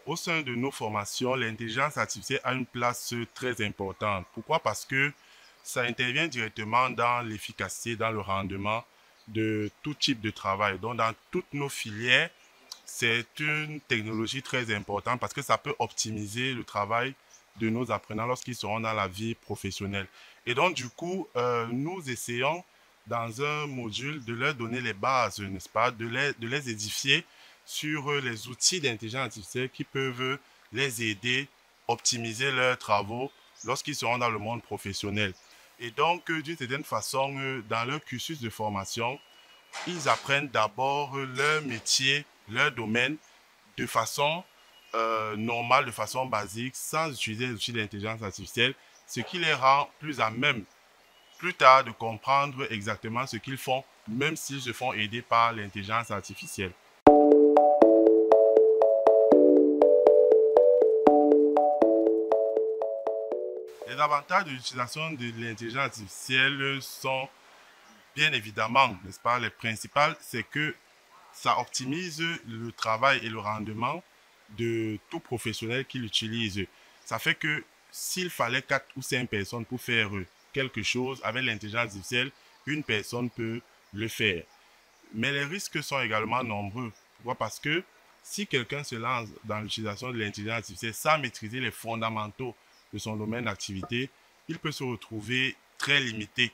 Au sein de nos formations, l'intelligence artificielle a une place très importante. Pourquoi? Parce que ça intervient directement dans l'efficacité, dans le rendement de tout type de travail. Donc, dans toutes nos filières, c'est une technologie très importante parce que ça peut optimiser le travail de nos apprenants lorsqu'ils seront dans la vie professionnelle. Et donc, du coup, nous essayons dans un module de leur donner les bases, n'est-ce pas, de les édifier sur les outils d'intelligence artificielle qui peuvent les aider à optimiser leurs travaux lorsqu'ils seront dans le monde professionnel. Et donc, d'une certaine façon, dans leur cursus de formation, ils apprennent d'abord leur métier, leur domaine, de façon normale, de façon basique, sans utiliser les outils d'intelligence artificielle, ce qui les rend plus à même, plus tard, de comprendre exactement ce qu'ils font, même s'ils se font aider par l'intelligence artificielle. Les avantages de l'utilisation de l'intelligence artificielle sont bien évidemment, n'est-ce pas, les principales, c'est que ça optimise le travail et le rendement de tout professionnel qui l'utilise. Ça fait que s'il fallait 4 ou 5 personnes pour faire quelque chose avec l'intelligence artificielle, une personne peut le faire. Mais les risques sont également nombreux. Pourquoi? Parce que si quelqu'un se lance dans l'utilisation de l'intelligence artificielle sans maîtriser les fondamentaux de son domaine d'activité, il peut se retrouver très limité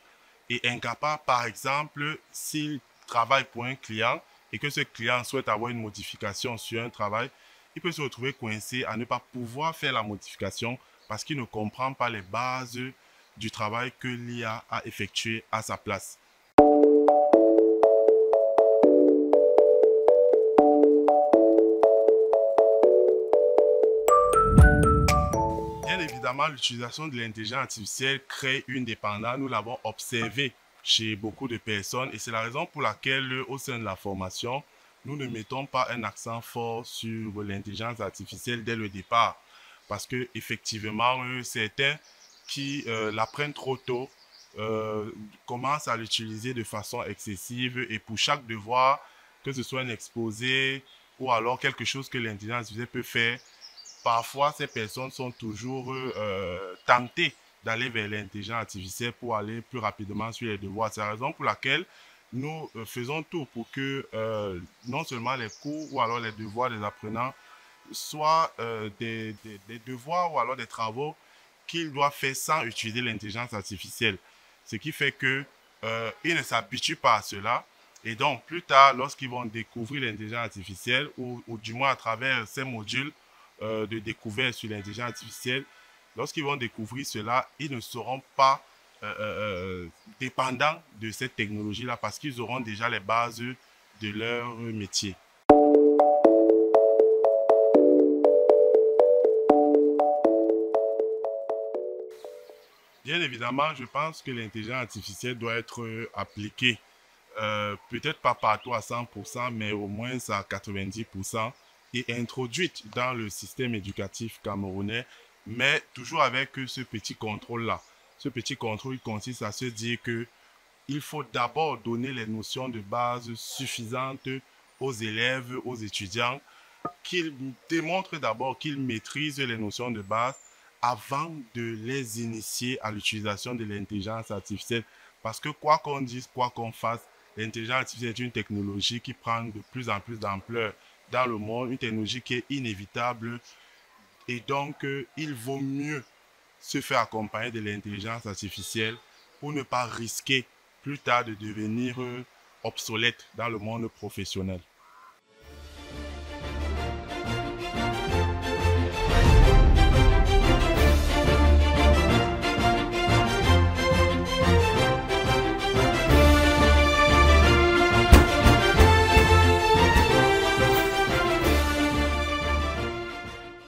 et incapable, par exemple, s'il travaille pour un client et que ce client souhaite avoir une modification sur un travail, il peut se retrouver coincé à ne pas pouvoir faire la modification parce qu'il ne comprend pas les bases du travail que l'IA a effectué à sa place. Bien évidemment, l'utilisation de l'intelligence artificielle crée une dépendance. Nous l'avons observé chez beaucoup de personnes et c'est la raison pour laquelle, au sein de la formation, nous ne mettons pas un accent fort sur l'intelligence artificielle dès le départ. Parce que effectivement, certains qui l'apprennent trop tôt commencent à l'utiliser de façon excessive et pour chaque devoir, que ce soit un exposé ou alors quelque chose que l'intelligence artificielle peut faire, parfois, ces personnes sont toujours tentées d'aller vers l'intelligence artificielle pour aller plus rapidement sur les devoirs. C'est la raison pour laquelle nous faisons tout pour que non seulement les cours ou alors les devoirs des apprenants soient des devoirs ou alors des travaux qu'ils doivent faire sans utiliser l'intelligence artificielle. Ce qui fait que ils ne s'habituent pas à cela. Et donc, plus tard, lorsqu'ils vont découvrir l'intelligence artificielle, ou du moins à travers ces modules, de découverte sur l'intelligence artificielle, lorsqu'ils vont découvrir cela, ils ne seront pas dépendants de cette technologie-là parce qu'ils auront déjà les bases de leur métier. Bien évidemment, je pense que l'intelligence artificielle doit être appliquée, peut-être pas partout à 100%, mais au moins à 90%, et introduite dans le système éducatif camerounais, mais toujours avec ce petit contrôle-là. Ce petit contrôle consiste à se dire que il faut d'abord donner les notions de base suffisantes aux élèves, aux étudiants, qu'ils démontrent d'abord qu'ils maîtrisent les notions de base avant de les initier à l'utilisation de l'intelligence artificielle. Parce que quoi qu'on dise, quoi qu'on fasse, l'intelligence artificielle est une technologie qui prend de plus en plus d'ampleur dans le monde, une technologie qui est inévitable. Et donc, il vaut mieux se faire accompagner de l'intelligence artificielle pour ne pas risquer plus tard de devenir obsolète dans le monde professionnel.